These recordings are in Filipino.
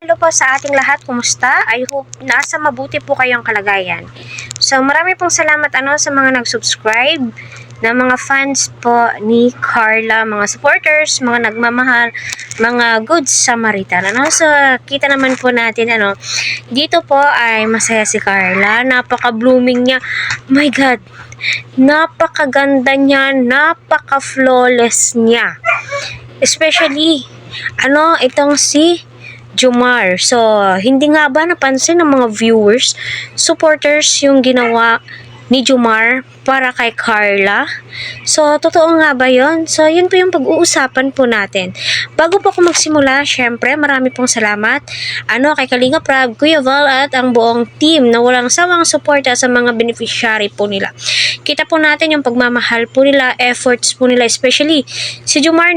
Hello po sa ating lahat, kumusta? I hope nasa mabuti po kayong kalagayan. So marami pong salamat sa mga nag-subscribe na mga fans po ni Carla, mga supporters, mga nagmamahal, mga good Samaritan. So kita naman po natin dito po ay masaya si Carla, napaka-blooming niya. Oh my God, napakaganda niya, napaka-flawless niya. Especially itong si Jomar. So, hindi nga ba napansin ng mga viewers, supporters yung ginawa ni Jomar para kay Carla? So, totoo nga ba yun? So, yun po yung pag-uusapan po natin. Bago po ako magsimula, syempre, marami pong salamat kay Kalinga Prab, Kuya Val at ang buong team na walang sawang suporta sa mga beneficiary po nila. Kita po natin yung pagmamahal po nila, efforts po nila, especially si Jomar,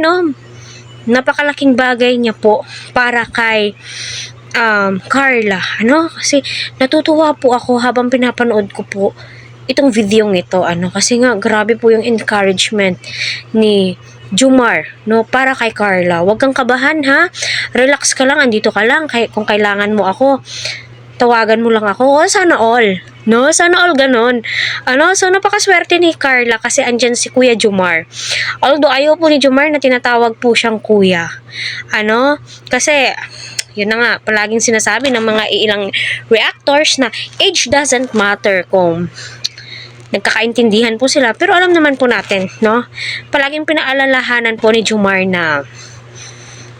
napakalaking bagay niya po para kay Carla. Kasi natutuwa po ako habang pinapanood ko po itong videong ito. Kasi nga grabe po yung encouragement ni Jomar, para kay Carla. Huwag kang kabahan, ha? Relax ka lang, andito ka lang. Kung kailangan mo ako, tawagan mo lang ako. Sana all. Sana all ganon. So napakaswerte ni Carla kasi andyan si Kuya Jomar. Although ayaw po ni Jomar na tinatawag po siyang kuya. Kasi yun na nga, palaging sinasabi ng mga ilang reactors na age doesn't matter kung nagkakaintindihan po sila. Pero alam naman po natin, palaging pinaalalahanan po ni Jomar na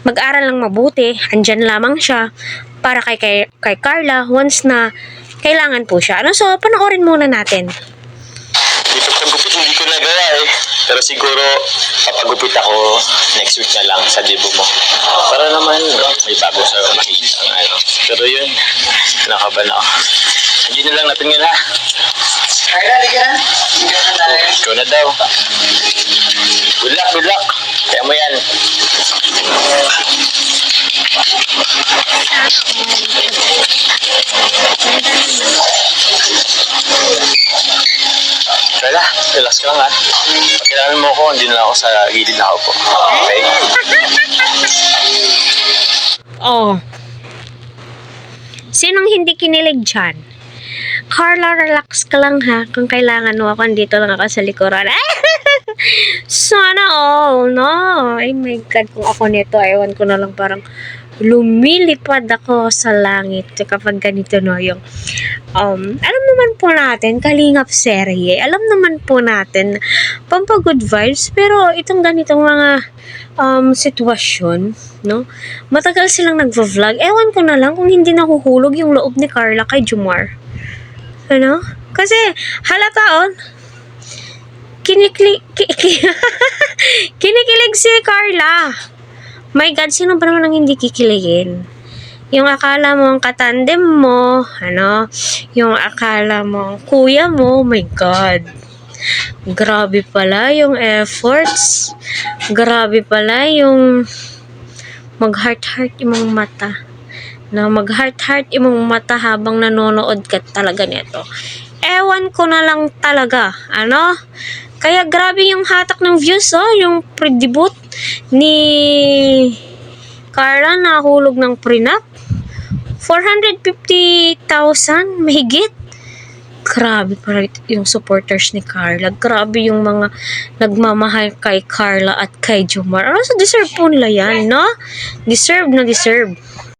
mag-aral lang mabuti, andyan lamang siya para kay Carla once na kailangan po siya. So, panoorin muna natin. Dito pagupit, hindi ko nagawa Pero siguro, papagupit ako next week na lang sa dibo mo. Para naman, may bago sa makikita ng Pero yun, nakaban ako. Hindi na lang natin yun, ha? Carla, di ka na? Ikaw na daw. Good luck, good luck. Kaya mo yan. Carla, relax ka lang, ha? Pag kailangan mo ako, hindi na ako sa gilid na ako po. Okay? Sinong hindi kinilig dyan? Carla, relax ka lang, ha? Kung kailangan mo ako, andito lang ako sa likuran. Sana all, Oh my God, kung ako nito, ewan ko na lang, parang lumilipad ako sa langit kapag ganito, yung alam naman po natin, Kalingap serye, alam naman po natin, pampagood vibes, pero itong ganitong mga sitwasyon, matagal silang nagvo-vlog, ewan ko na lang kung hindi nahuhulog yung loob ni Carla kay Jomar. Kasi halata kinikilig si Carla. My God, sino ba naman ang hindi kikiligin? Yung akala mo ang katandem mo, yung akala mo ang kuya mo, my God. Grabe pala yung efforts. Grabe pala yung mag-heart-heart imong mata. Mag-heart-heart imong mata habang nanonood ka talaga nito. Ewan ko na lang talaga, Kaya grabe yung hatak ng views, yung pre-debut ni Carla nahulog ng prenup. 450,000 mahigit. Grabe pala yung supporters ni Carla. Grabe yung mga nagmamahal kay Carla at kay Jomar. So deserve po nila yan, Deserve na deserve.